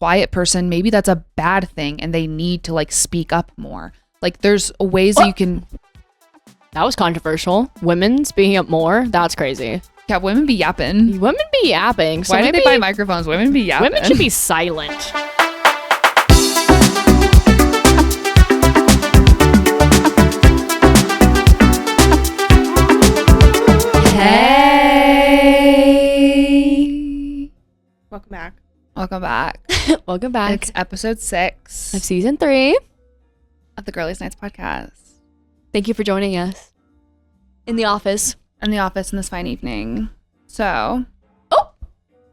quiet person, maybe that's a bad thing and they need to like speak up more. Like there's ways that you can. That was controversial. Women speaking up more. That's crazy. Yeah, women be yapping. Women be yapping. So why did they buy microphones? Women be yapping. Women should be silent. Hey. Welcome back. Welcome back. Welcome back. It's episode 6 of season 3 of the Girlies Nights podcast. Thank you for joining us in the office. In the office in this fine evening. So,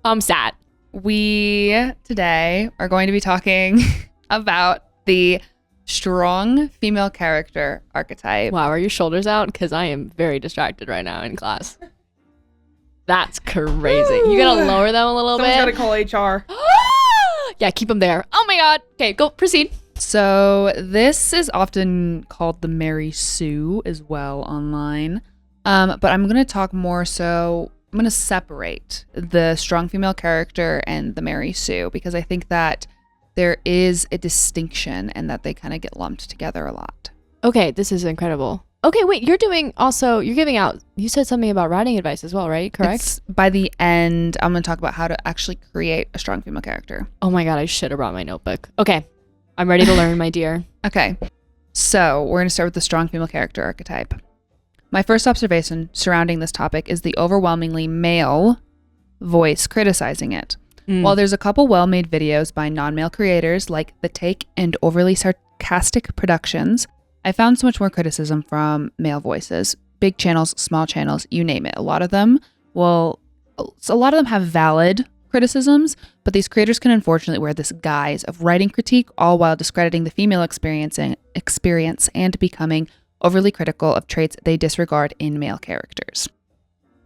I'm sad. We today are going to be talking about the strong female character archetype. Wow, are your shoulders out? Because I am very distracted right now in class. That's crazy. You gotta lower them a little Someone's bit. gotta call HR. Yeah, keep them there. Oh my god. Okay, go proceed. So this is often called the Mary Sue as well online. But I'm going to talk more so, I'm going to separate the strong female character and the Mary Sue because I think that there is a distinction and that they kind of get lumped together a lot. Okay, this is incredible. Okay, wait, you're giving out, you said something about writing advice as well, right? Correct? By the end, I'm going to talk about how to actually create a strong female character. Oh my god, I should have brought my notebook. Okay, I'm ready to learn, my dear. Okay, so we're going to start with the strong female character archetype. My first observation surrounding this topic is the overwhelmingly male voice criticizing it. While there's a couple well-made videos by non-male creators like The Take and overly sarcastic productions, I found so much more criticism from male voices. Big channels, small channels, you name it. A lot of them have valid criticisms, but these creators can unfortunately wear this guise of writing critique, all while discrediting the female experience and becoming overly critical of traits they disregard in male characters.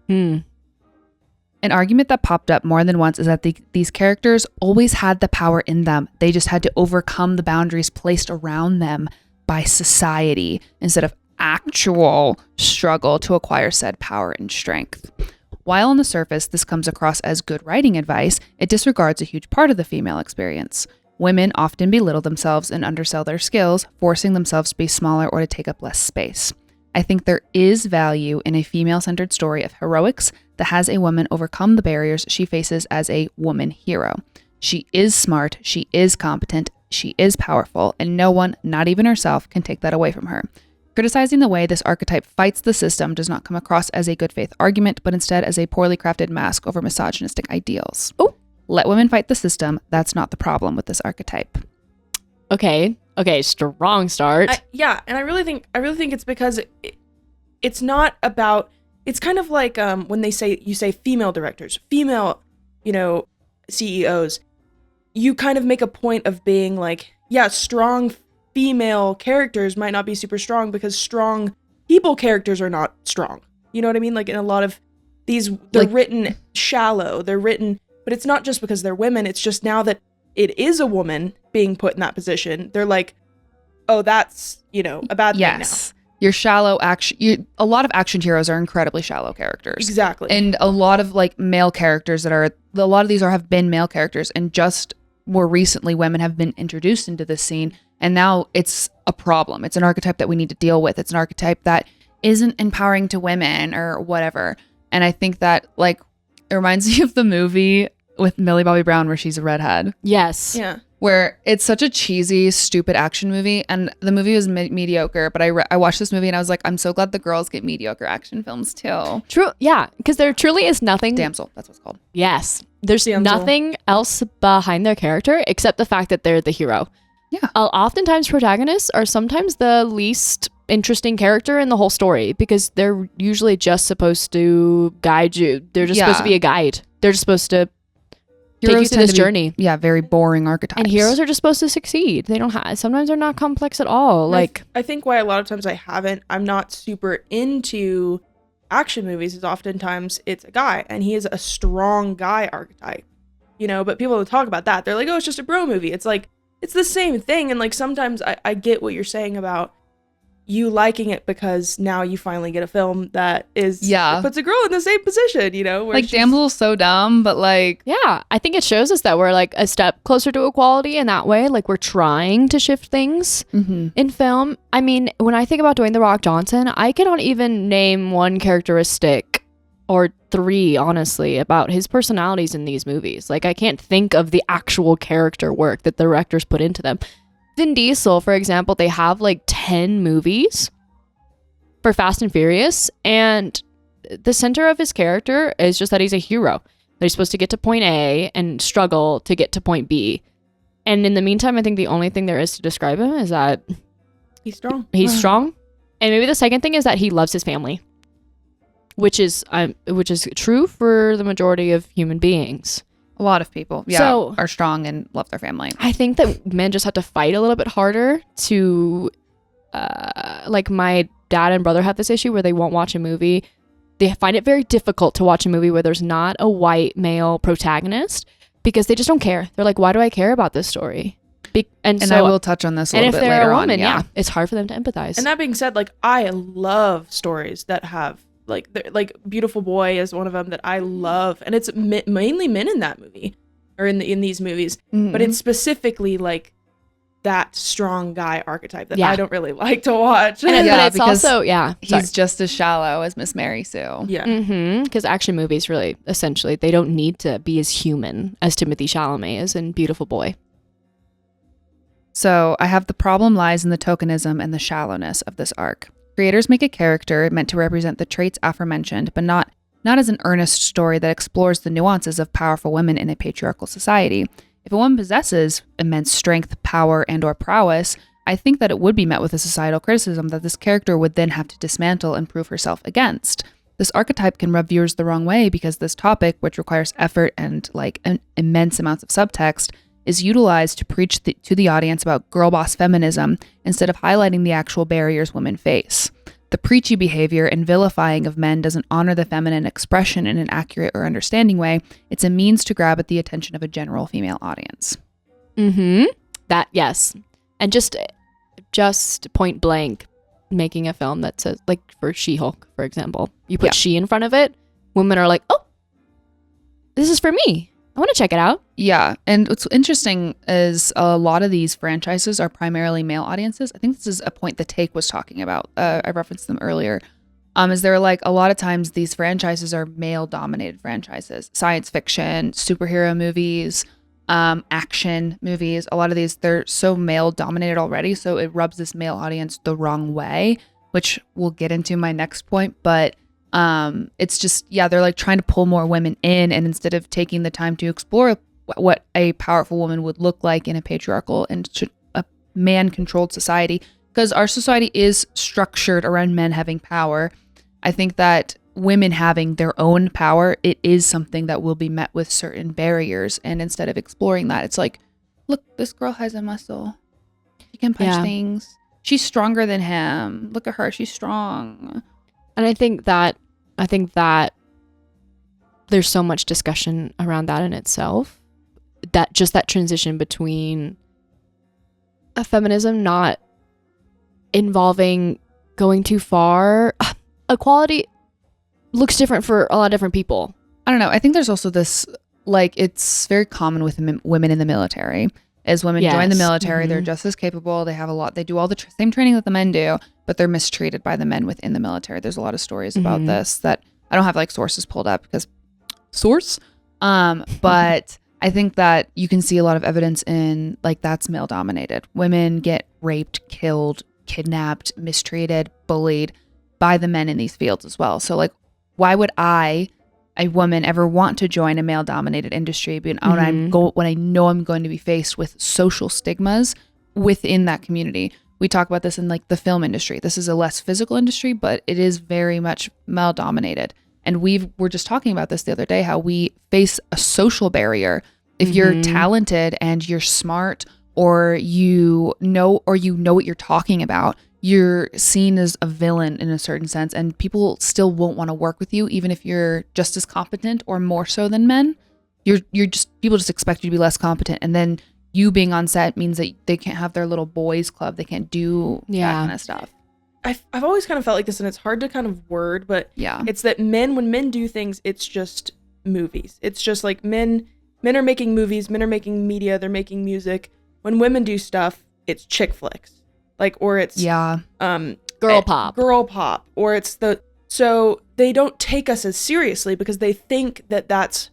An argument that popped up more than once is that these characters always had the power in them. They just had to overcome the boundaries placed around them by society instead of actual struggle to acquire said power and strength. While on the surface this comes across as good writing advice, it disregards a huge part of the female experience. Women often belittle themselves and undersell their skills, forcing themselves to be smaller or to take up less space. I think there is value in a female-centered story of heroics that has a woman overcome the barriers she faces as a woman hero. She is smart, she is competent, she is powerful, and no one, not even herself, can take that away from her. Criticizing the way this archetype fights the system does not come across as a good faith argument, but instead as a poorly crafted mask over misogynistic ideals. Let women fight the system. That's not the problem with this archetype. Okay, strong start. And I really think it's because it's not about. It's kind of like when you say female directors, female, CEOs. You kind of make a point of being like, yeah, strong female characters might not be super strong because strong people characters are not strong. You know what I mean? Like in a lot of these, they're written shallow. They're written. But it's not just because they're women. It's just now that it is a woman being put in that position, they're like, oh, that's, a bad thing now. You're shallow action. A lot of action heroes are incredibly shallow characters. Exactly. And a lot of like male characters have been male characters. And just more recently, women have been introduced into this scene. And now it's a problem. It's an archetype that we need to deal with. It's an archetype that isn't empowering to women or whatever. And I think that it reminds me of the movie with Millie Bobby Brown where she's a redhead. Yes. Yeah. Where it's such a cheesy, stupid action movie. And the movie was mediocre. But I watched this movie and I was like, I'm so glad the girls get mediocre action films too. True. Yeah. Because there truly is nothing. Damsel. That's what it's called. Yes. There's Damsel. nothing else behind their character except the fact that they're the hero. Yeah. Oftentimes protagonists are sometimes the least interesting character in the whole story because they're usually just supposed to guide you. They're just supposed to be a guide. They're just supposed to take you through this journey. Very boring archetypes. And heroes are just supposed to succeed. They don't have, sometimes they're not complex at all. I think why a lot of times I'm not super into action movies is oftentimes it's a guy and he is a strong guy archetype, but people don't talk about that. They're like, oh, it's just a bro movie. It's like, it's the same thing. And like, sometimes I get what you're saying about you liking it because now you finally get a film that is Yeah. puts a girl in the same position, you know, where Like Damsel's so dumb, but like Yeah, I think it shows us that we're like a step closer to equality in that way. Like we're trying to shift things in film. I mean, when I think about Dwayne The Rock Johnson, I cannot even name one characteristic or three, honestly, about his personalities in these movies. Like I can't think of the actual character work that the directors put into them. Vin Diesel, for example, they have like 10 movies for Fast and Furious, and the center of his character is just that he's a hero. That he's supposed to get to point A and struggle to get to point B. And in the meantime, I think the only thing there is to describe him is that he's strong. He's strong. And maybe the second thing is that he loves his family, which is true for the majority of human beings. a lot of people are strong and love their family. I think that men just have to fight a little bit harder to like my dad and brother have this issue where they won't watch a movie. They find it very difficult to watch a movie where there's not a white male protagonist because they just don't care. They're like, why do I care about this story? And I will touch on this a little bit later on. And if they're a woman, yeah, it's hard for them to empathize. And that being said, like I love stories that have like Beautiful Boy is one of them that I love, and it's mainly men in that movie or in these movies, but it's specifically like that strong guy archetype that I don't really like to watch. But it's also he's just as shallow as Miss Mary Sue. Yeah, because action movies really essentially they don't need to be as human as Timothée Chalamet is in Beautiful Boy. So I have the problem lies in the tokenism and the shallowness of this arc. Creators make a character meant to represent the traits aforementioned, but not as an earnest story that explores the nuances of powerful women in a patriarchal society. If a woman possesses immense strength, power, and/or prowess, I think that it would be met with a societal criticism that this character would then have to dismantle and prove herself against. This archetype can rub viewers the wrong way because this topic, which requires effort and immense amounts of subtext, is utilized to preach to the audience about girl boss feminism instead of highlighting the actual barriers women face. The preachy behavior and vilifying of men doesn't honor the feminine expression in an accurate or understanding way. It's a means to grab at the attention of a general female audience. That, yes. And just point blank, making a film that says, like for She-Hulk, for example, you put she in front of it, women are like, oh, this is for me. I want to check it out. Yeah. And what's interesting is a lot of these franchises are primarily male audiences. I think this is a point the Take was talking about. I referenced them earlier. Is there like a lot of times these franchises are male dominated franchises, science fiction, superhero movies, action movies. A lot of these, they're so male dominated already. So it rubs this male audience the wrong way, which we'll get into my next point. But it's just, they're like trying to pull more women in, and instead of taking the time to explore what a powerful woman would look like in a patriarchal and a man-controlled society, because our society is structured around men having power. I think that women having their own power, it is something that will be met with certain barriers, and instead of exploring that, it's like, look, this girl has a muscle. She can punch things. She's stronger than him. Look at her. She's strong. And I think that there's so much discussion around that in itself, that just that transition between a feminism not involving going too far. Equality looks different for a lot of different people. I don't know. I think there's also this, like, it's very common with women in the military. As women join the military, they're just as capable. They have they do all the same training that the men do, but they're mistreated by the men within the military. There's a lot of stories about this that I don't have like sources pulled up because source. But I think that you can see a lot of evidence in like that's male dominated. Women get raped, killed, kidnapped, mistreated, bullied by the men in these fields as well. So like, why would a woman ever want to join a male dominated industry when I know I'm going to be faced with social stigmas within that community? We talk about this in like the film industry. This is a less physical industry, but it is very much male dominated. And we're just talking about this the other day, how we face a social barrier. If you're talented and you're smart, or you know what you're talking about, you're seen as a villain in a certain sense, and people still won't want to work with you, even if you're just as competent or more so than men. People just expect you to be less competent, and then you being on set means that they can't have their little boys club. They can't do that kind of stuff. I've always kind of felt like this, and it's hard to kind of word, but Yeah. it's that when men do things, it's just movies. It's just like men are making movies, men are making media, they're making music. When women do stuff, it's chick flicks. Like, or it's Girl pop, or it's so they don't take us as seriously because they think that that's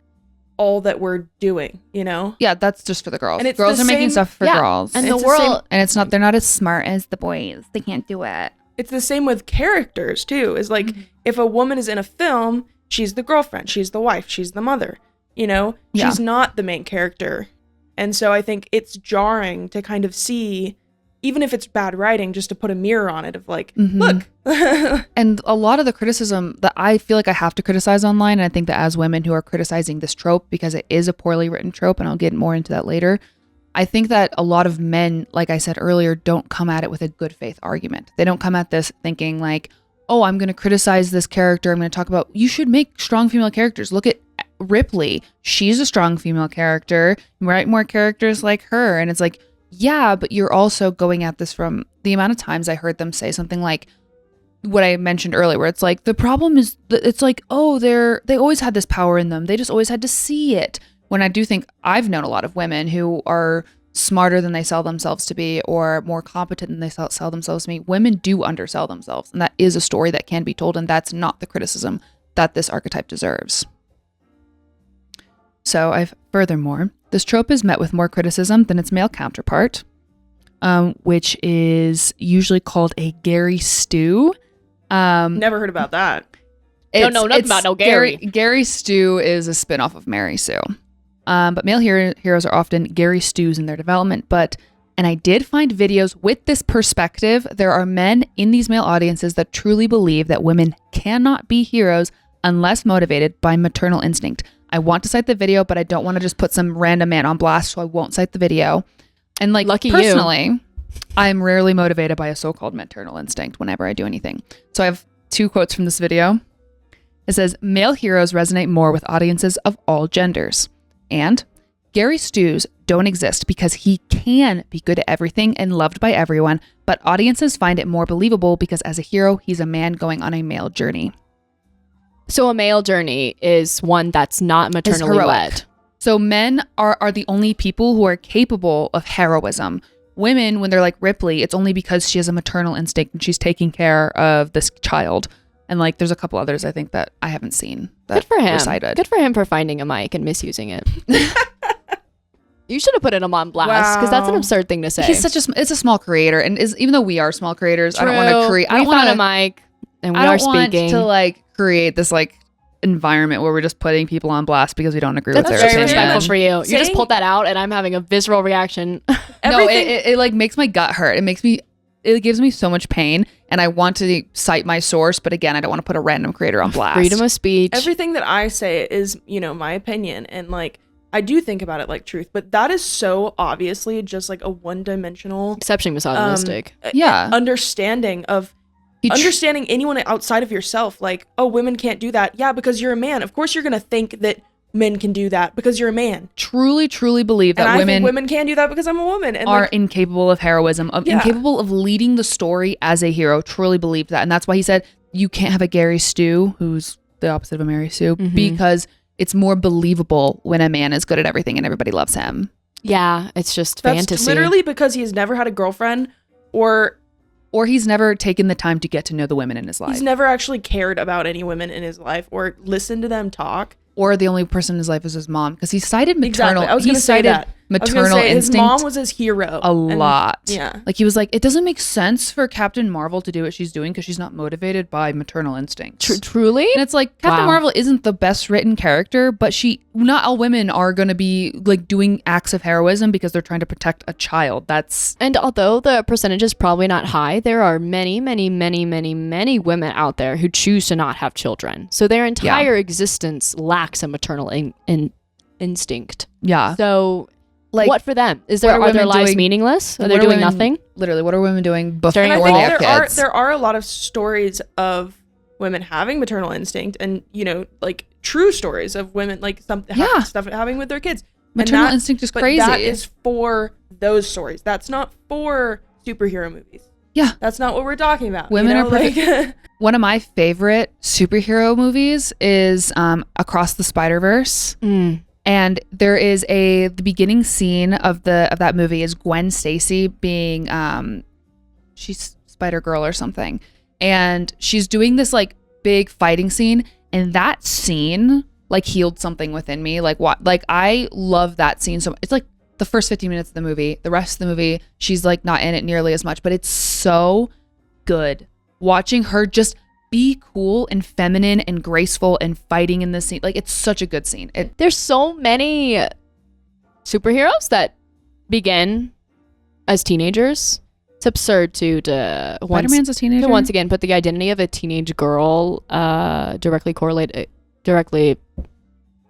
all that we're doing, you know? Yeah, that's just for the girls. And it's Girls the are making same- stuff for yeah, girls. and It's the the same- world. And they're not as smart as the boys. They can't do it. It's the same with characters too. Is like if a woman is in a film, she's the girlfriend, she's the wife, she's the mother, you know? Yeah. She's not the main character. And so I think it's jarring to kind of see, even if it's bad writing, just to put a mirror on it of like, look. And a lot of the criticism that I feel like I have to criticize online, and I think that as women who are criticizing this trope, because it is a poorly written trope, and I'll get more into that later, I think that a lot of men, like I said earlier, don't come at it with a good faith argument. They don't come at this thinking like, oh, I'm going to criticize this character. I'm going to talk about, you should make strong female characters. Look at Ripley. She's a strong female character. Write more characters like her. And it's like, yeah, but you're also going at this from the amount of times I heard them say something like what I mentioned earlier, where it's like, the problem is that it's like, oh, they always had this power in them. They just always had to see it. When I do think I've known a lot of women who are smarter than they sell themselves to be, or more competent than they sell themselves to be. Women do undersell themselves. And that is a story that can be told. And that's not the criticism that this archetype deserves. So furthermore, this trope is met with more criticism than its male counterpart, which is usually called a Gary stew. Never heard about that. Don't know nothing about no Gary. Gary stew is a spinoff of Mary Sue. But male heroes are often Gary stews in their development. And I did find videos with this perspective. There are men in these male audiences that truly believe that women cannot be heroes unless motivated by maternal instinct. I want to cite the video, but I don't want to just put some random man on blast, so I won't cite the video. And like, Lucky personally, I'm rarely motivated by a so-called maternal instinct whenever I do anything. So I have 2 quotes from this video. It says, male heroes resonate more with audiences of all genders. And Gary stews don't exist because he can be good at everything and loved by everyone, but audiences find it more believable because as a hero, he's a man going on a male journey. So a male journey is one that's not maternally led. So men are the only people who are capable of heroism. Women, when they're like Ripley, it's only because she has a maternal instinct and she's taking care of this child. And like, there's a couple others I think that I haven't seen that Good for him. were cited. Good for him for finding a mic and misusing it. You should have put him on blast because that's an Wow. absurd thing to say. He's it's a small creator, and even though we are small creators, I don't want to create. We found a mic and we I are don't want speaking. to like create this like environment where we're just putting people on blast because we don't agree That's with very their respectful opinion. for you. You just Saying- pulled that out and I'm having a visceral reaction. No, Everything- it like makes my gut hurt. It gives me so much pain, and I want to cite my source, but again, I don't want to put a random creator on blast. Freedom of speech. Everything that I say is, my opinion, and like I do think about it like truth, but that is so obviously just like a one-dimensional Exceptionally misogynistic. Yeah. understanding of understanding anyone outside of yourself. Like, oh, women can't do that. Yeah, because you're a man. Of course you're gonna think that men can do that because you're a man. truly believe And that I think women women can do that because I'm a woman. And are like, incapable of heroism, Yeah. incapable of leading the story as a hero. Truly believed that, and that's why he said you can't have a Gary stew, who's the opposite of a Mary Sue, because it's more believable when a man is good at everything and everybody loves him. Yeah, it's just that's fantasy. literally because he's never had a girlfriend, or Or he's never taken the time to get to know the women in his life. he's never actually cared about any women in his life or listened to them talk. Or the only person in his life is his mom, because he cited maternal. Exactly. I was he going to say cited that. maternal his instinct mom was his hero. a lot. Yeah. Like he was like, it doesn't make sense for Captain Marvel to do what she's doing because she's not motivated by maternal instincts. Truly? And it's like Captain Wow. Marvel isn't the best written character, but not all women are going to be like doing acts of heroism because they're trying to protect a child. That's And although the percentage is probably not high, there are many, many, many, many, many women out there who choose to not have children. So their entire existence lacks a maternal instinct. yeah. So Like what for them? what Are their women lives doing- meaningless? Are what they doing women- nothing? Literally, what are women doing Staring And before I at they think have kids? there are a lot of stories of women having maternal instinct, and like true stories of women like stuff having with their kids. And Maternal instinct is but crazy. that is for those stories. That's not for superhero movies. Yeah. That's not what we're talking about. Women you know? are perfect. One of my favorite superhero movies is Across the Spider-Verse. And there is the beginning scene of that movie is Gwen Stacy being she's Spider-Girl or something. And she's doing this like big fighting scene, and that scene like healed something within me. Like what? Like I love that scene so much. It's like the first 15 minutes of the movie. The rest of the movie, she's like not in it nearly as much, but it's so good watching her just be cool and feminine and graceful and fighting in this scene. Like it's such a good scene. There's so many superheroes that begin as teenagers. It's absurd to Spider-Man's a teenager. to once again put the identity of a teenage girl directly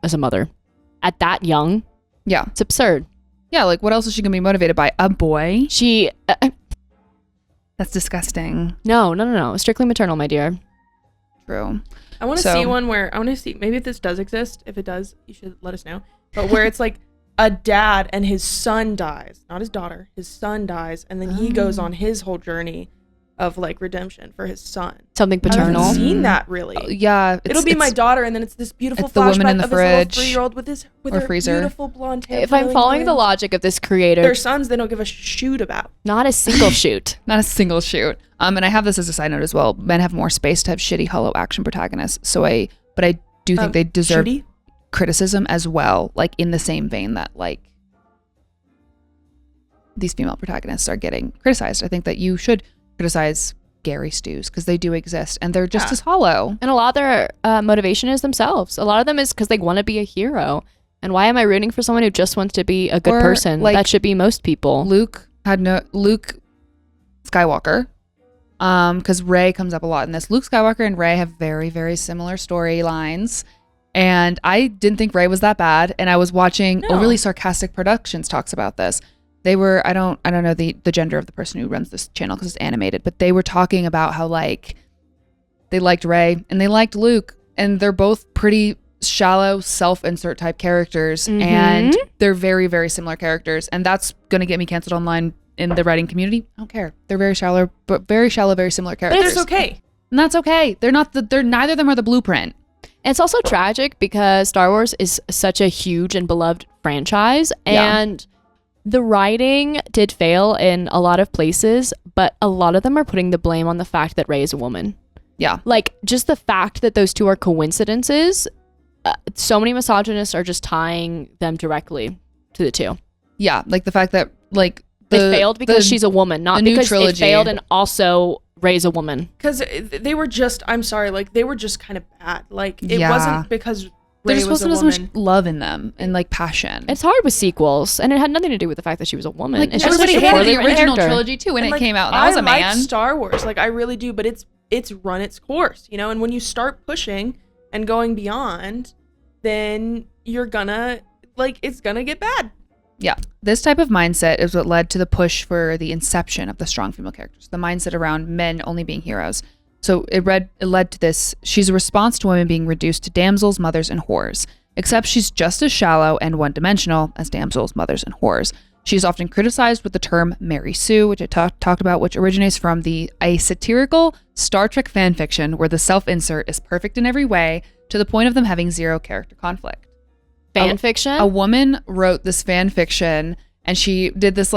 as a mother at that young. Yeah, it's absurd. Yeah, like what else is she gonna be motivated by? A boy? She that's disgusting. No. Strictly maternal, my dear. True. I want to see one where I want to see, maybe if this does exist. If it does, you should let us know. But where it's like a dad and his son dies, not his daughter, his son dies, and then he goes on his whole journey of like redemption for his son. Something paternal. I haven't seen that really. Yeah, it'll be my daughter, and then it's this beautiful it's the woman in the flashback of fridge, this little 3-year-old with her freezer. beautiful blonde hair. If I'm following the logic of this creator, their sons they don't give a shoot about. Not a single shoot. Not a single shoot. And I have this as a side note as well. Men have more space to have shitty hollow action protagonists. But I do think they deserve criticism as well, like in the same vein that like these female protagonists are getting criticized. I think that you should criticize Gary Stews because they do exist and they're just as hollow. And a lot of their motivation is themselves. A lot of them is because they want to be a hero. And why am I rooting for someone who just wants to be a good person? Like, that should be most people. Luke Skywalker, because Rey comes up a lot in this. Luke Skywalker and Rey have very, very similar storylines. And I didn't think Rey was that bad. And I was watching Overly Sarcastic Productions talks about this. They were, I don't know the gender of the person who runs this channel because it's animated, but they were talking about how like they liked Rey and they liked Luke, and they're both pretty shallow self-insert type characters, and they're very, very similar characters, and that's gonna get me canceled online in the writing community. I don't care. They're very shallow, very similar characters. But it's okay. And that's okay. They're neither of them are the blueprint. And it's also tragic because Star Wars is such a huge and beloved franchise, and the writing did fail in a lot of places, but a lot of them are putting the blame on the fact that Rey is a woman. Yeah. Like, just the fact that those two are coincidences, so many misogynists are just tying them directly to the two. Yeah, like the fact that, like, it failed because she's a woman, not because it failed and also Rey's a woman. Because they were just, I'm sorry, like, they were just kind of bad. Like, it wasn't because there Rey just wasn't as much love in them and like passion. It's hard with sequels, and it had nothing to do with the fact that she was a woman. Like, it's everybody just hated the original trilogy too when it like, came out. And I was a man. I like Star Wars, like I really do, but it's run its course, you know. And when you start pushing and going beyond, then you're gonna it's gonna get bad. Yeah, this type of mindset is what led to the push for the inception of the strong female characters. The mindset around men only being heroes. So it led to this. She's a response to women being reduced to damsels, mothers, and whores. Except she's just as shallow and one-dimensional as damsels, mothers, and whores. She's often criticized with the term Mary Sue, which I talked about, which originates from a satirical Star Trek fan fiction where the self-insert is perfect in every way to the point of them having zero character conflict. Fan fiction? A woman wrote this fan fiction, and she did this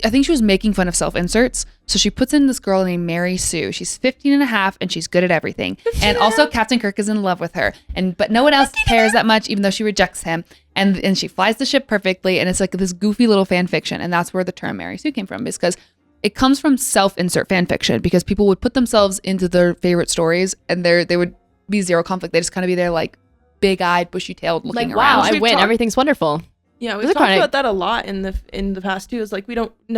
I think she was making fun of self-inserts. So she puts in this girl named Mary Sue. She's 15 and a half, and she's good at everything. And also Captain Kirk is in love with her. But no one else cares that much, even though she rejects him. And she flies the ship perfectly. And it's like this goofy little fan fiction. And that's where the term Mary Sue came from, because it comes from self-insert fan fiction, because people would put themselves into their favorite stories, and they would be zero conflict. They just kind of be there like big-eyed, bushy-tailed looking around. Wow, I win. Everything's wonderful. Yeah, we've talked about that a lot in the past too. It's like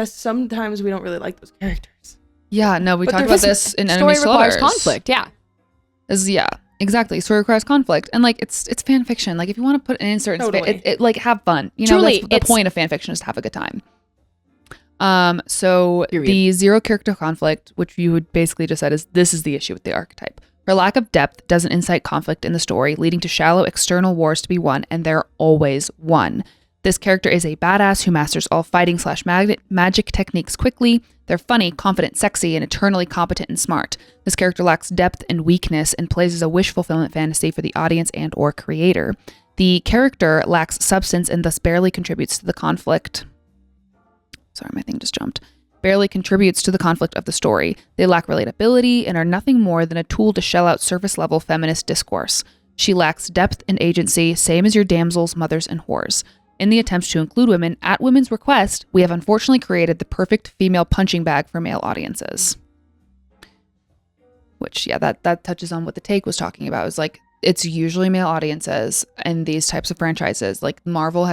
sometimes we don't really like those characters. Yeah, no, we talked about this in Enemy Story requires Slaughters. conflict, yeah. Yeah, exactly. Story requires conflict. And like it's fan fiction. Like if you want to put an insert in it like have fun. You know, Truly, that's the point of fan fiction, is to have a good time. So the zero character conflict, which you would basically just said, is this is the issue with the archetype. Her lack of depth doesn't incite conflict in the story, leading to shallow external wars to be won, and they're always won. This character is a badass who masters all fighting / magic techniques quickly. They're funny, confident, sexy, and eternally competent and smart. This character lacks depth and weakness and plays as a wish fulfillment fantasy for the audience and or creator. The character lacks substance and thus barely contributes to the conflict. Sorry, my thing just jumped. Barely contributes to the conflict of the story. They lack relatability and are nothing more than a tool to shell out surface-level feminist discourse. She lacks depth and agency, same as your damsels, mothers, and whores. In the attempts to include women at women's request, we have unfortunately created the perfect female punching bag for male audiences. Which, yeah, that touches on what the take was talking about. It was like, it's usually male audiences in these types of franchises. Like Marvel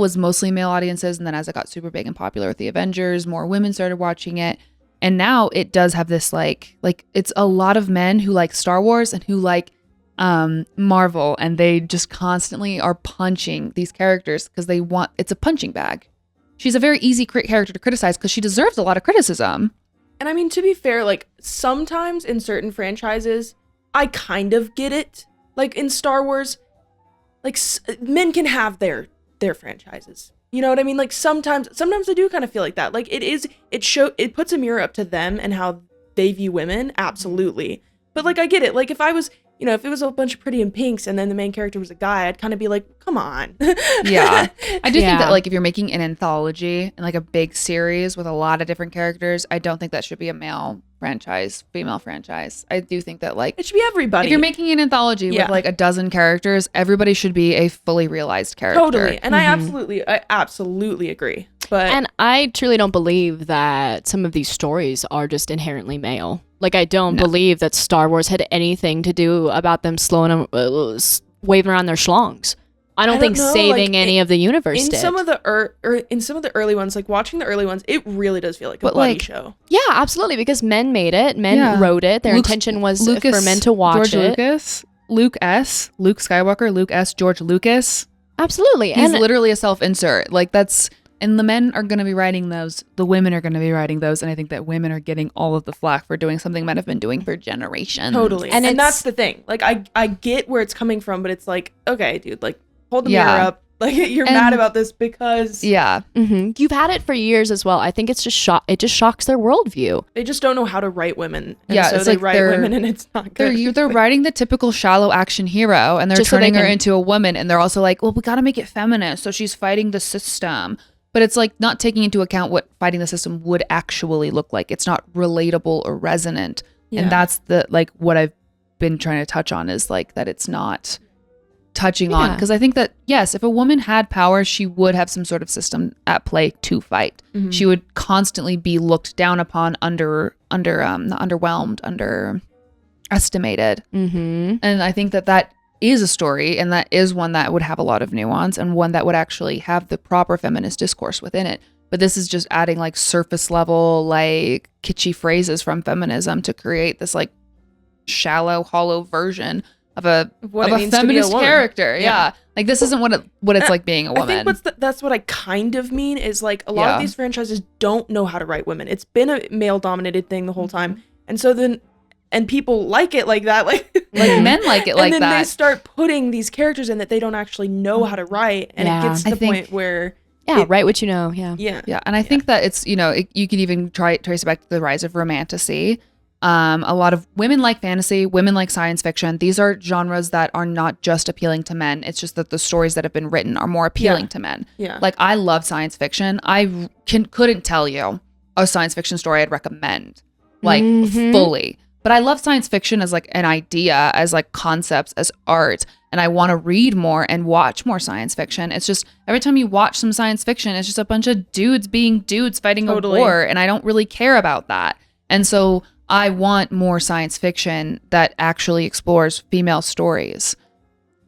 was mostly male audiences, and then as it got super big and popular with the Avengers, more women started watching it. And now it does have this like it's a lot of men who like Star Wars and who like Marvel, and they just constantly are punching these characters because it's a punching bag. She's a very easy character to criticize because she deserves a lot of criticism. And I mean, to be fair, like sometimes in certain franchises, I kind of get it. Like in Star Wars, like men can have their franchises. You know what I mean? Like sometimes I do kind of feel like that. Like it puts a mirror up to them and how they view women. Absolutely. But like, I get it. Like if it was a bunch of pretty in pinks and then the main character was a guy, I'd kind of be like, come on. Yeah. I do think that like if you're making an anthology and like a big series with a lot of different characters, I don't think that should be a male franchise, female franchise. I do think that like it should be everybody. If you're making an anthology with like a dozen characters, everybody should be a fully realized character. Totally. And I absolutely agree. And I truly don't believe that some of these stories are just inherently male. Like, I don't believe that Star Wars had anything to do about them waving around their schlongs. I don't think saving any of the universe did. In some of the early ones, like watching the early ones, it really does feel like a bloody show. Yeah, absolutely, because men made it, men wrote it. Their intention was for men to watch George Lucas, Luke Skywalker, Luke S, George Lucas. Absolutely. He's literally a self-insert. Like that's. And the men are going to be writing those. The women are going to be writing those. And I think that women are getting all of the flack for doing something men have been doing for generations. Totally. And that's the thing. Like, I get where it's coming from, but it's like, okay, dude, like, hold the mirror up. Like, you're mad about this because... Yeah. Mm-hmm. You've had it for years as well. I think it's just it just shocks their worldview. They just don't know how to write women. And so they write women and it's not good. They're writing the typical shallow action hero and they're just turning her into a woman. And they're also like, well, we got to make it feminist. So she's fighting the system. But it's like not taking into account what fighting the system would actually look like. It's not relatable or resonant. Yeah. And that's what I've been trying to touch on is like that it's not touching on. Because I think that, yes, if a woman had power, she would have some sort of system at play to fight. Mm-hmm. She would constantly be looked down upon, underwhelmed, underestimated. Mm-hmm. And I think that is a story, and that is one that would have a lot of nuance and one that would actually have the proper feminist discourse within it. But this is just adding like surface level, like kitschy phrases from feminism to create this like shallow, hollow version of a feminist character. Yeah. Like this isn't what it's like being a woman. I think that's what I kind of mean is like a lot of these franchises don't know how to write women. It's been a male dominated thing the whole time. And so then and people like it like that, like men like it like that. And then they start putting these characters in that they don't actually know how to write, and it gets to the point where write what you know. Yeah. And I think that it's you can even trace it back to the rise of romantasy. A lot of women like fantasy, women like science fiction. These are genres that are not just appealing to men. It's just that the stories that have been written are more appealing to men. Yeah. Like I love science fiction. I couldn't tell you a science fiction story I'd recommend like fully. But I love science fiction as like an idea, as like concepts, as art. And I want to read more and watch more science fiction. It's just every time you watch some science fiction, it's just a bunch of dudes being dudes fighting a war. And I don't really care about that. And so I want more science fiction that actually explores female stories.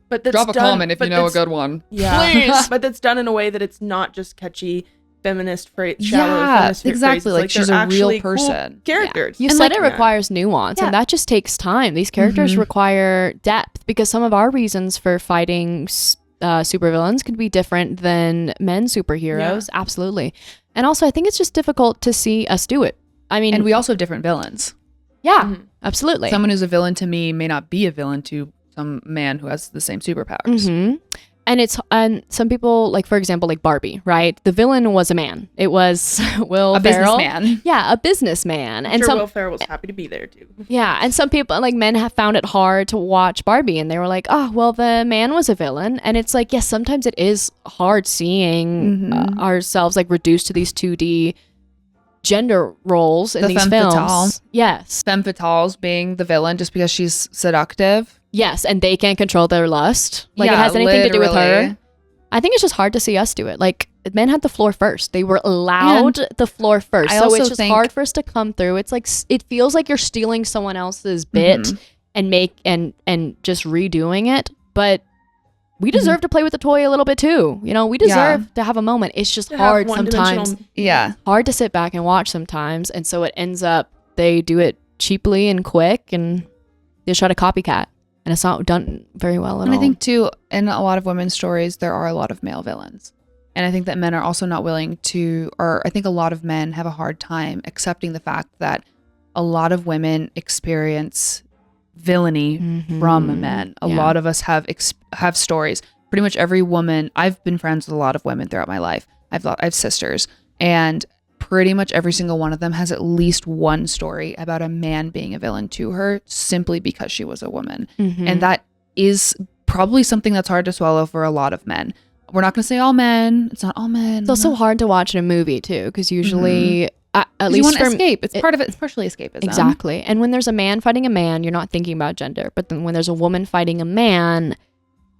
But that's drop a comment if you know a good one. Yeah. Please. But that's done in a way that it's not just catchy feminist shallow feminist exactly. Like she's a real person. Cool characters. You said it requires nuance, and that just takes time. These characters require depth because some of our reasons for fighting supervillains could be different than men superheroes. Yeah. Absolutely. And also, I think it's just difficult to see us do it. I mean, and we also have different villains. Yeah, absolutely. Someone who's a villain to me may not be a villain to some man who has the same superpowers. And some people, like for example, like Barbie, right? The villain was a man. It was Will Ferrell. Businessman. Yeah, a businessman. I'm And sure Will Ferrell was happy to be there too. yeah, and some people, like men, have found it hard to watch Barbie, and they were like, "Oh, well, the man was a villain." And it's like, yes, sometimes it is hard seeing ourselves like reduced to these 2D gender roles in these films. Fatale. Yes, Femme fatales being the villain just because she's seductive. yes, and they can't control their lust. Like it Yeah, has anything to do with her. literally. I think it's just hard to see us do it. Like men had the floor first; they were allowed the floor first, I so also it's just think- hard for us to come through. It's like it feels like you're stealing someone else's bit and just redoing it, but we deserve to play with the toy a little bit too. You know, we deserve to have a moment. It's just To have hard one-dimensional- sometimes. Yeah. Hard to sit back and watch sometimes, and so it ends up they do it cheaply and quick, and they try to copycat, and it's not done very well at And all. I think too, in a lot of women's stories, there are a lot of male villains. And I think that men are also not willing to, or I think a lot of men have a hard time accepting the fact that a lot of women experience villainy from men. A lot of us have stories. Pretty much every woman, I've been friends with a lot of women throughout my life. I have sisters, and pretty much every single one of them has at least one story about a man being a villain to her simply because she was a woman. And that is probably something that's hard to swallow for a lot of men. We're not going to say all men. It's not all men. It's also hard to watch in a movie too, because usually, at least you want to for escape. It's part of it. It's partially escapism. exactly. And when there's a man fighting a man, you're not thinking about gender. But then when there's a woman fighting a man,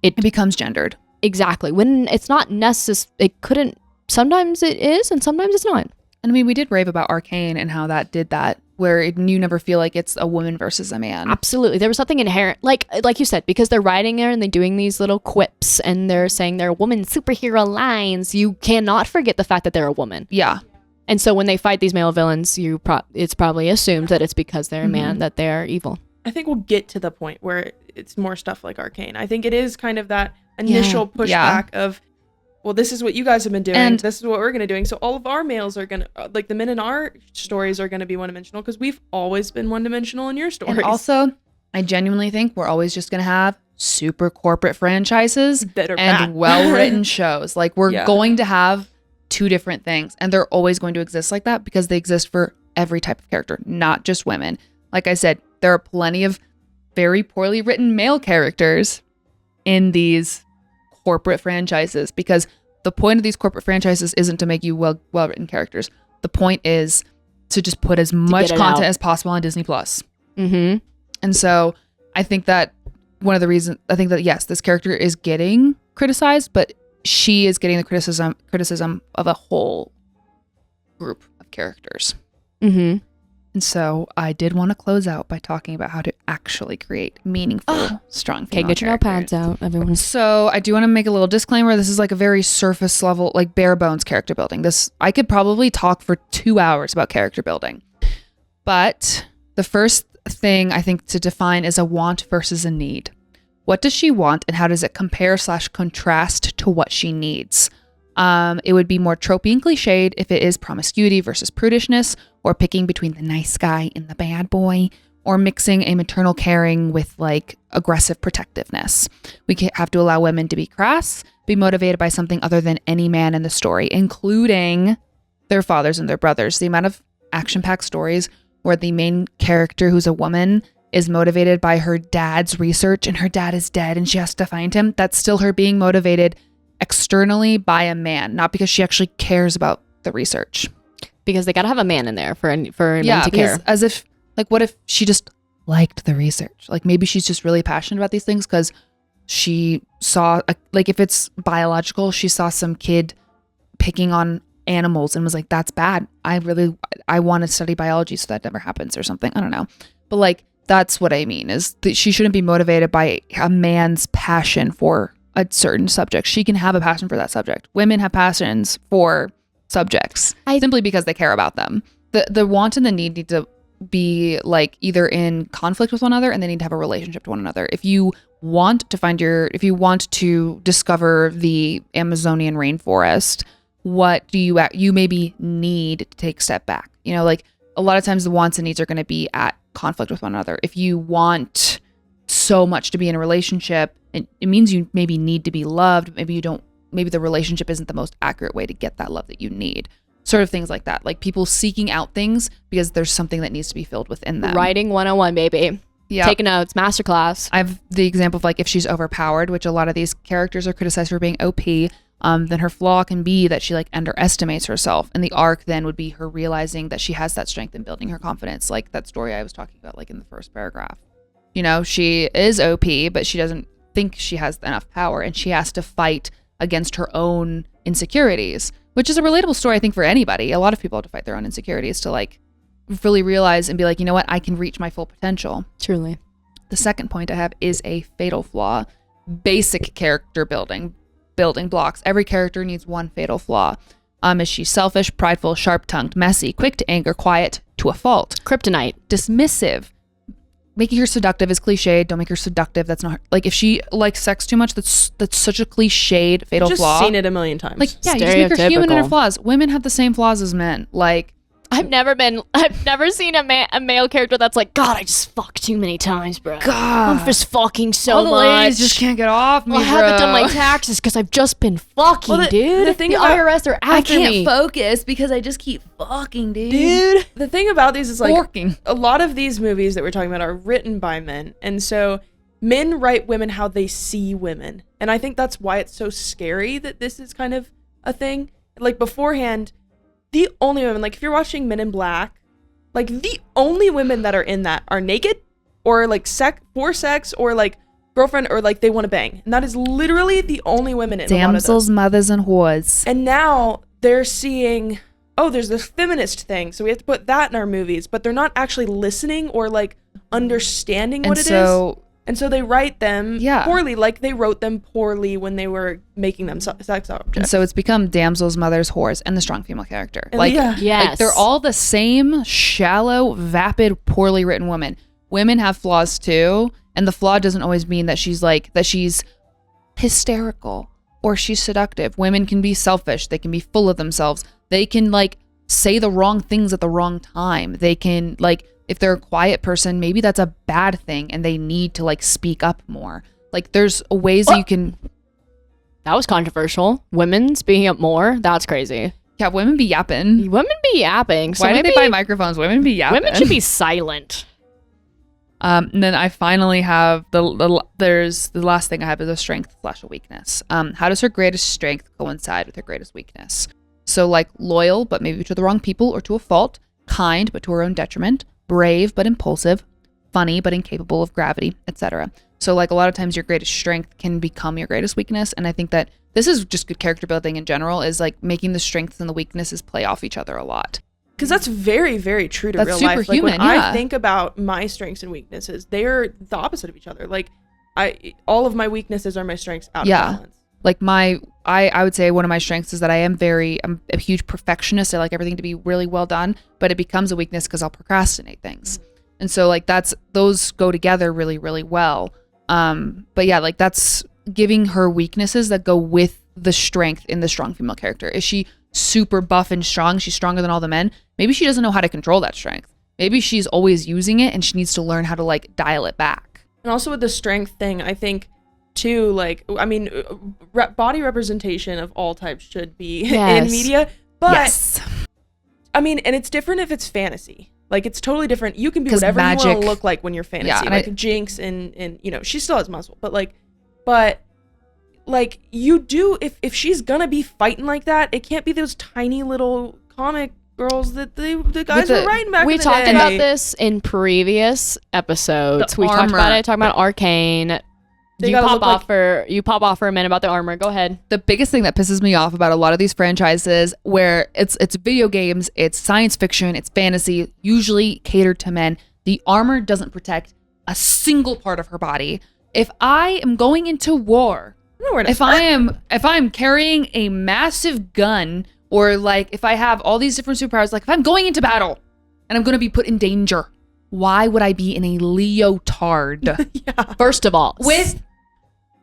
It becomes gendered. exactly. When it's not necessary, it couldn't. Sometimes it is, and sometimes it's not. And I mean, we did rave about Arcane and how that did that, where you never feel like it's a woman versus a man. Absolutely. There was something inherent, like you said, because they're writing there and they're doing these little quips and they're saying they're woman superhero lines. You cannot forget the fact that they're a woman. Yeah. And so when they fight these male villains, it's probably assumed that it's because they're a man that they're evil. I think we'll get to the point where it's more stuff like Arcane. I think it is kind of that initial pushback of, well, this is what you guys have been doing, And- this is what we're going to doing. So all of our males are going to, like the men in our stories are going to be one-dimensional because we've always been one-dimensional in your stories. And also, I genuinely think we're always just going to have super corporate franchises That are and back. well-written shows. Like, we're Yeah. going to have two different things, and they're always going to exist like that because they exist for every type of character, not just women. Like I said, there are plenty of very poorly written male characters in these corporate franchises, because the point of these corporate franchises isn't to make you well-written characters. The point is to just put as much get it content out. as possible on Disney Plus. Mm-hmm. And so I think that one of the reasons, I think that yes, this character is getting criticized, but she is getting the criticism of a whole group of characters. Mm-hmm. And so I did want to close out by talking about how to actually create meaningful, strong Okay, female get your characters. notepads out, everyone. So I do want to make a little disclaimer. This is like a very surface level, like bare bones character building. I could probably talk for 2 hours about character building. But the first thing I think to define is a want versus a need. What does she want, and how does it compare/contrast to what she needs? It would be more tropey and cliched if it is promiscuity versus prudishness, or picking between the nice guy and the bad boy, or mixing a maternal caring with like aggressive protectiveness. We have to allow women to be crass, be motivated by something other than any man in the story, including their fathers and their brothers. The amount of action-packed stories where the main character, who's a woman, is motivated by her dad's research and her dad is dead and she has to find him. That's still her being motivated externally by a man, not because she actually cares about the research. Because they gotta have a man in there for men to Because care. as if, like, what if she just liked the research? Like, maybe she's just really passionate about these things because she saw, like, if it's biological, she saw some kid picking on animals and was like, that's bad. I want to study biology so that never happens or something. I don't know. But like, that's what I mean, is that she shouldn't be motivated by a man's passion for a certain subject. She can have a passion for that subject. Women have passions for subjects simply because they care about them. The want and the need to be like either in conflict with one another, and they need to have a relationship to one another. If you want to discover the Amazonian rainforest, what do you maybe need to take a step back? Like a lot of times the wants and needs are going to be at conflict with one another. If you want so much to be in a relationship. It means you maybe need to be loved. Maybe the relationship isn't the most accurate way to get that love that you need. Sort of things like that. Like people seeking out things because there's something that needs to be filled within them. Writing 101, baby. Yeah. Taking notes, masterclass. I have the example of like if she's overpowered, which a lot of these characters are criticized for being OP, then her flaw can be that she like underestimates herself. And the arc then would be her realizing that she has that strength and building her confidence. Like that story I was talking about like in the first paragraph. You know, she is OP, but she doesn't think she has enough power and she has to fight against her own insecurities, which is a relatable story, I think, for anybody. A lot of people have to fight their own insecurities to like really realize and be like, you know what, I can reach my full potential. Truly. The second point I have is a fatal flaw. Basic character building blocks. Every character needs one fatal flaw. Is she selfish, prideful, sharp-tongued, messy, quick to anger, quiet to a fault? Kryptonite. Dismissive. Making her seductive is cliched. Don't make her seductive. That's not like if she likes sex too much. That's such a cliched fatal flaw. Just seen it a million times. Like yeah, you just make her human in her flaws. Women have the same flaws as men. Like I've never seen a male character that's like, God, I just fucked too many times, bro. God, I'm just fucking so all the much. ladies just can't get off me, I haven't done my taxes because I've just been fucking, dude. The thing the about, IRS are after I can't me. focus because I just keep fucking, dude. The thing about these is like Forking. A lot of these movies that we're talking about are written by men, and so men write women how they see women, and I think that's why it's so scary that this is kind of a thing. Like beforehand, the only women, like if you're watching Men in Black, like the only women that are in that are naked or like for sex or like girlfriend or like they want to bang. And that is literally the only women in damsels, mothers, and whores. And now they're seeing, oh, there's this feminist thing. So we have to put that in our movies, but they're not actually listening or like understanding what it is. And so they write them poorly, like they wrote them poorly when they were making them sex objects. And so it's become damsels, mothers, whores, and the strong female character. And like, yes. like they're all the same shallow, vapid, poorly written women. Women have flaws too, and the flaw doesn't always mean that she's hysterical or she's seductive. Women can be selfish. They can be full of themselves. They can like say the wrong things at the wrong time. They can like, if they're a quiet person, maybe that's a bad thing and they need to like speak up more. Like there's ways that you can. That was controversial. Women speaking up more. That's crazy. Yeah, women be yapping. Women be yapping. So why did they buy microphones? Women be yapping. Women should be silent. And then I finally have the last thing I have is a strength / a weakness. How does her greatest strength coincide with her greatest weakness? So like loyal, but maybe to the wrong people or to a fault. Kind, but to her own detriment. Brave, but impulsive. Funny, but incapable of gravity, etc. So like a lot of times your greatest strength can become your greatest weakness. And I think that this is just good character building in general, is like making the strengths and the weaknesses play off each other a lot. Because that's very, very true to that's real life. Like superhuman, when I think about my strengths and weaknesses, they're the opposite of each other. Like all of my weaknesses are my strengths out of balance. Like I would say one of my strengths is that I'm a huge perfectionist. I like everything to be really well done, but it becomes a weakness because I'll procrastinate things. And so like those go together really, really well. But yeah, like that's giving her weaknesses that go with the strength in the strong female character. Is she super buff and strong? She's stronger than all the men. Maybe she doesn't know how to control that strength. Maybe she's always using it and she needs to learn how to like dial it back. And also with the strength thing, I think too, like, I mean, body representation of all types should be in media, but I mean, and it's different if it's fantasy. Like, it's totally different. You can be whatever you want to look like when you're fantasy. Yeah, like Jinx and you know, she still has muscle, but you do, if she's gonna be fighting like that, it can't be those tiny little comic girls that the guys were writing back in the day. We talked about this in previous episodes. We talked about it, talking about Arcane. You pop off for a minute about the armor. Go ahead. The biggest thing that pisses me off about a lot of these franchises where it's video games, it's science fiction, it's fantasy, usually catered to men, the armor doesn't protect a single part of her body. If I am going into war, if I'm carrying a massive gun, or like if I have all these different superpowers, like if I'm going into battle and I'm going to be put in danger, why would I be in a leotard? First of all, with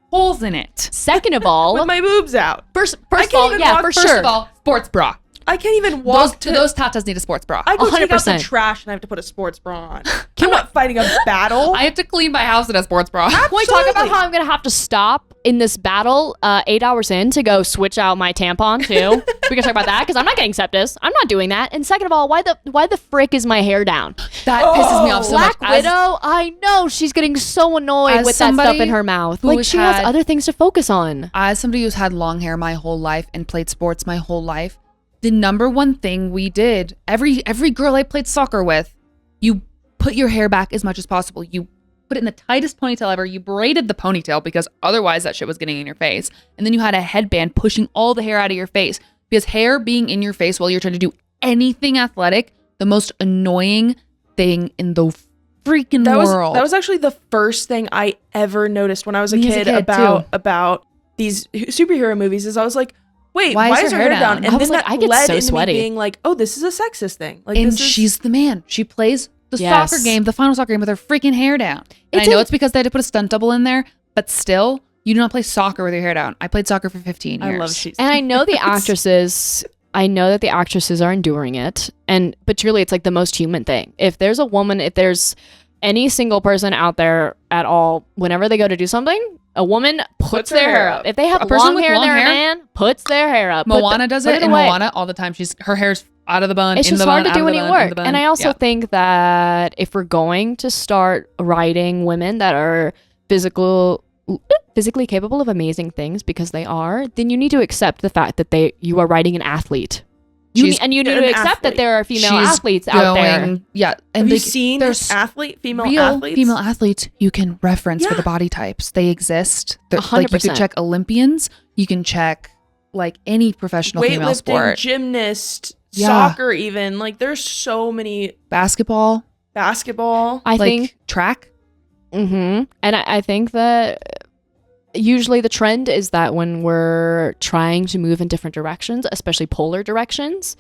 holes in it. Second of all, with my boobs out. First of all, yeah, for sure. First of all, sports bra. I can't even walk those tatas need a sports bra. I go take out the 100%. trash and I have to put a sports bra on. I'm not fighting a battle. I have to clean my house in a sports bra. Can we talk about how I'm gonna have to stop in this battle 8 hours in to go switch out my tampon too? We can talk about that because I'm not getting sepsis. I'm not doing that. And second of all, why the frick is my hair down? That pisses me off so much. Black Widow, I know she's getting so annoyed with that stuff in her mouth. Like she has other things to focus on. As somebody who's had long hair my whole life and played sports my whole life, the number one thing we did, every girl I played soccer with, you put your hair back as much as possible. You put it in the tightest ponytail ever. You braided the ponytail because otherwise that shit was getting in your face. And then you had a headband pushing all the hair out of your face, because hair being in your face while you're trying to do anything athletic, the most annoying thing in the freaking world. That was actually the first thing I ever noticed when I was a kid about these superhero movies. Is I was like, wait, why is her hair down? And then that led into me being like, oh, this is a sexist thing. Like, and she's the man. She plays the soccer game, the final soccer game, with her freaking hair down. And I know it's because they had to put a stunt double in there, but still, you do not play soccer with your hair down. I played soccer for 15 years. I love she's. And I know the actresses. I know that the actresses are enduring it, but truly, it's like the most human thing. If there's a woman, if there's any single person out there at all, whenever they go to do something, a woman puts their hair up. If they have long hair, their man puts their hair up. Moana does it, and Moana all the time. Her hair's out of the bun. It's just hard to do any work. And I also think that if we're going to start writing women that are physically capable of amazing things, because they are, then you need to accept the fact that you are writing an athlete. You need to accept that there are female athletes out there. Yeah. And have you seen female athletes you can reference for the body types. They exist. 100%. Like, you can check Olympians. You can check like any professional female sport. Gymnast, soccer even. Like, there's so many. Basketball. I think track. Mm-hmm. And I think that usually the trend is that when we're trying to move in different directions, especially polar directions,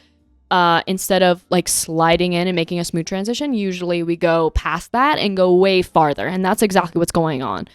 instead of like sliding in and making a smooth transition, usually we go past that and go way farther. And that's exactly what's going on.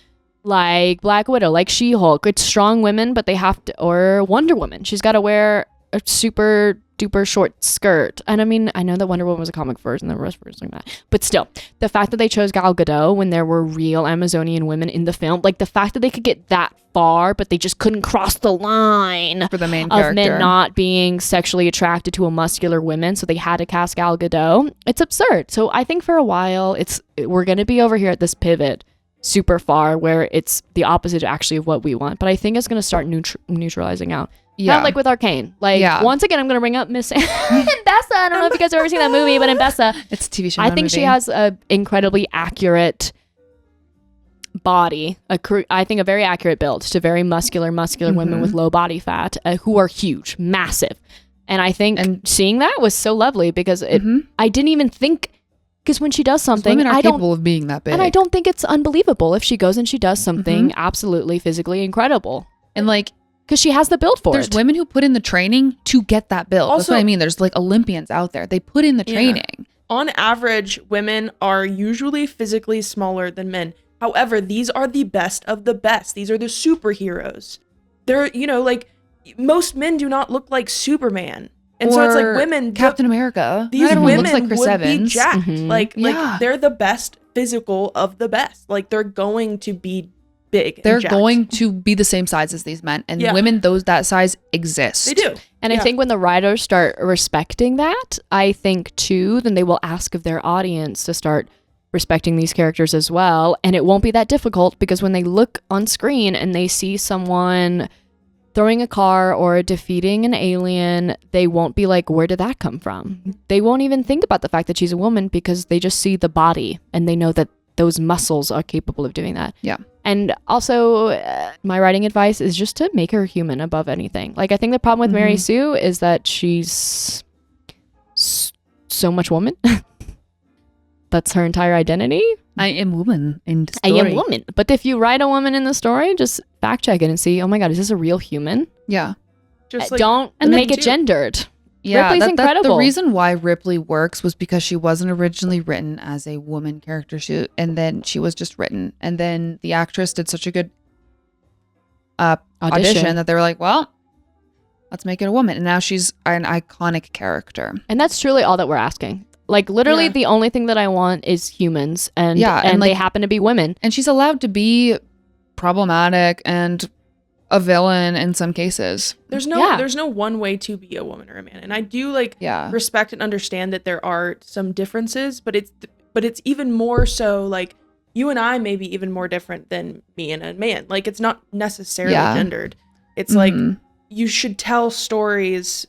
Like Black Widow, like She-Hulk, it's strong women, but they have to, or Wonder Woman, she's got to wear a super duper short skirt. And I mean, I know that Wonder Woman was a comic first and the rest was like that, but still, the fact that they chose Gal Gadot when there were real Amazonian women in the film, like the fact that they could get that far, but they just couldn't cross the line for the main of character. Men not being sexually attracted to a muscular woman, so they had to cast Gal Gadot. It's absurd. So I think for a while, we're going to be over here at this pivot super far where it's the opposite actually of what we want, but I think it's going to start neutralizing out. Yeah. Kind of like with Arcane. Like, once again, I'm going to bring up Miss Bessa. I don't know if you guys have ever seen that movie, but in Bessa, it's a TV show. I think she has an incredibly accurate body. I think a very accurate build to very muscular women with low body fat who are huge, massive. And I think seeing that was so lovely because I didn't even think, because when she does something, women are capable of being that big. And I don't think it's unbelievable if she goes and she does something absolutely physically incredible. And like, because she has the build for There's women who put in the training to get that build. Also, that's what I mean. There's like Olympians out there. They put in the training. On average, women are usually physically smaller than men. However, these are the best of the best. These are the superheroes. They're, like, most men do not look like Superman. And so it's like women. Captain America. These women looks like Chris would Evans. Be jacked. Like they're the best physical of the best. Like, they're going to be big. They're going to be the same size as these men, and women that size exist. They do. And I think when the writers start respecting that, I think too, then they will ask of their audience to start respecting these characters as well. And it won't be that difficult, because when they look on screen and they see someone throwing a car or defeating an alien, they won't be like, where did that come from? They won't even think about the fact that she's a woman, because they just see the body and they know that those muscles are capable of doing that. Yeah. And also, my writing advice is just to make her human above anything. Like, I think the problem with Mary Sue is that she's so much woman. That's her entire identity. I am woman in the story. I am woman. But if you write a woman in the story, just fact check it and see, oh my God, is this a real human? Yeah. Just like, don't make it gendered. Yeah, Ripley's incredible. The reason why Ripley works was because she wasn't originally written as a woman character, and then she was just written, and then the actress did such a good audition that they were like, well, Let's make it a woman. And now she's an iconic character. And that's truly all that we're asking. Like, literally, the only thing that I want is humans, and like, they happen to be women. And she's allowed to be problematic and a villain in some cases. There's no one way to be a woman or a man. And I do respect and understand that there are some differences, but it's even more so like you and I may be even more different than me and a man. Like, it's not necessarily gendered. It's like you should tell stories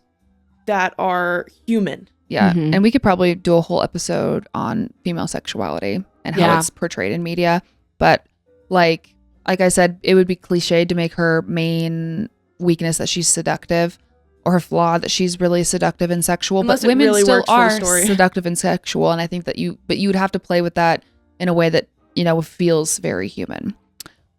that are human. Yeah. And we could probably do a whole episode on female sexuality and how it's portrayed in media. But like I said, it would be cliched to make her main weakness that she's seductive, or her flaw that she's really seductive and sexual. Unless but women really still are story. seductive and sexual. And I think that you'd have to play with that in a way that, feels very human.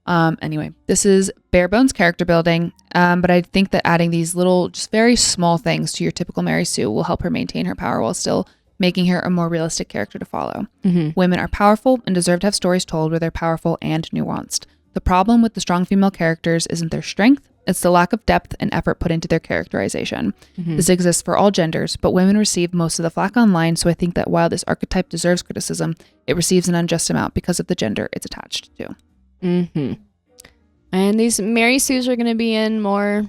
Anyway, this is bare bones character building. But I think that adding these little, just very small things to your typical Mary Sue will help her maintain her power while still making her a more realistic character to follow. Women are powerful and deserve to have stories told where they're powerful and nuanced. The problem with the strong female characters isn't their strength, it's the lack of depth and effort put into their characterization. This exists for all genders, but women receive most of the flack online, so I think that while this archetype deserves criticism, it receives an unjust amount because of the gender it's attached to. And these Mary Sues are going to be in more.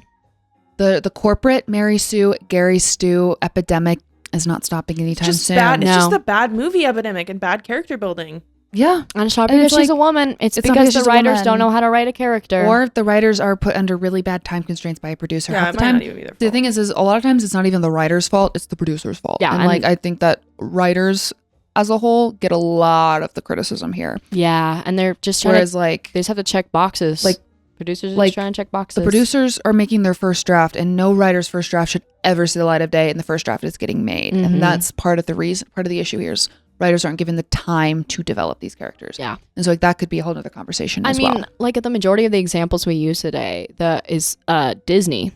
The corporate Mary Sue, Gary Stu epidemic is not stopping anytime soon. It's just a bad movie epidemic and bad character building. Yeah. And it's not because she's a woman. It's because the writers don't know how to write a character. Or the writers are put under really bad time constraints by a producer. Yeah, half the time. The thing is a lot of times it's not even the writer's fault, it's the producer's fault. Yeah. And I think that writers as a whole get a lot of the criticism here. Yeah. And they're just trying they just have to check boxes. Like, producers are just trying to check boxes. The producers are making their first draft, and no writer's first draft should ever see the light of day, and the first draft is getting made. And that's part of the issue here is writers aren't given the time to develop these characters. Yeah. And so that could be a whole other conversation as well. Like the majority of the examples we use today, that is Disney.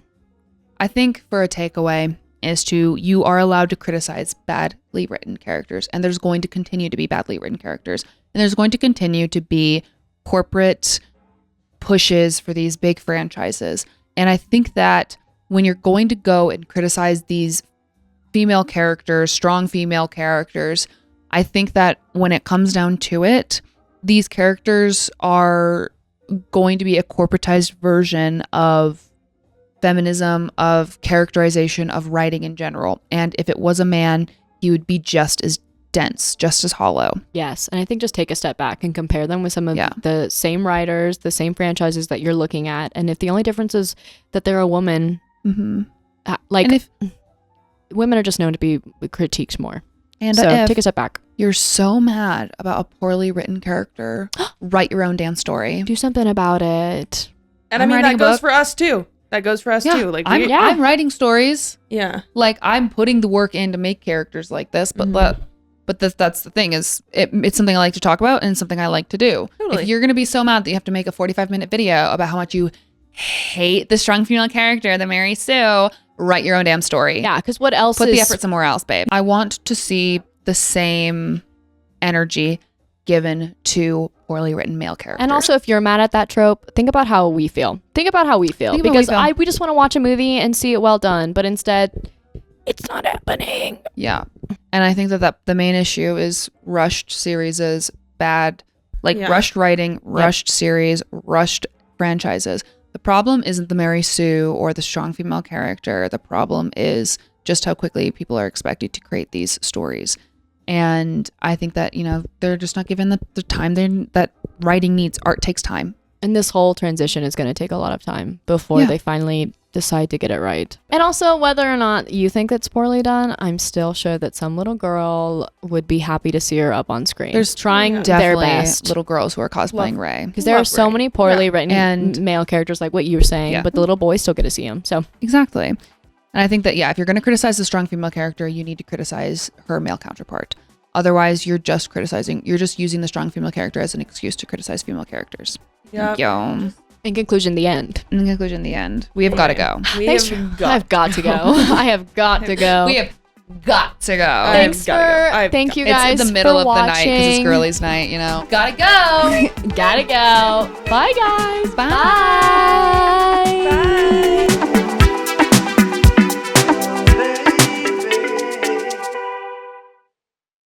I think for a takeaway is you are allowed to criticize badly written characters, and there's going to continue to be badly written characters, and there's going to continue to be corporate pushes for these big franchises. And I think that when you're going to go and criticize these female characters, strong female characters, I think that when it comes down to it, these characters are going to be a corporatized version of feminism, of characterization, of writing in general. And if it was a man, he would be just as dense, just as hollow. Yes. And I think just take a step back and compare them with some of the same writers, the same franchises that you're looking at. And if the only difference is that they're a woman, women are just known to be critiqued more. And so take a step back. You're so mad about a poorly written character, write your own damn story. Do something about it. And that goes for us too. That goes for us too. Like I'm writing stories. Yeah. Like I'm putting the work in to make characters like this, but that's the thing is it's something I like to talk about and something I like to do. Totally. If you're going to be so mad that you have to make a 45-minute video about how much you hate the strong female character, the Mary Sue, write your own damn story. Yeah, because what else Put the effort somewhere else, babe. I want to see the same energy given to poorly written male characters. And also, if you're mad at that trope, think about how we feel. Because we just want to watch a movie and see it well done, but instead, it's not happening. Yeah. And I think that the main issue is rushed series is bad, rushed writing, rushed series, rushed franchises. The problem isn't the Mary Sue or the strong female character. The problem is just how quickly people are expected to create these stories. And I think that, they're just not given the time that writing needs. Art takes time. And this whole transition is going to take a lot of time before they finally decide to get it right. And also, whether or not you think it's poorly done, I'm still sure that some little girl would be happy to see her up on screen. There's trying their best. Little girls who are cosplaying Rey. Because there are so many poorly written and male characters like what you were saying, but the little boys still get to see them. So exactly. And I think that, if you're going to criticize the strong female character, you need to criticize her male counterpart. Otherwise, you're just using the strong female character as an excuse to criticize female characters. Yeah. In conclusion, the end. We have got to go. I've got to go. I have got to go. We have got to go. Thank you guys. It's in the middle of watching. the night because it's girlies' night, Gotta go. Gotta go. Bye, guys. Bye.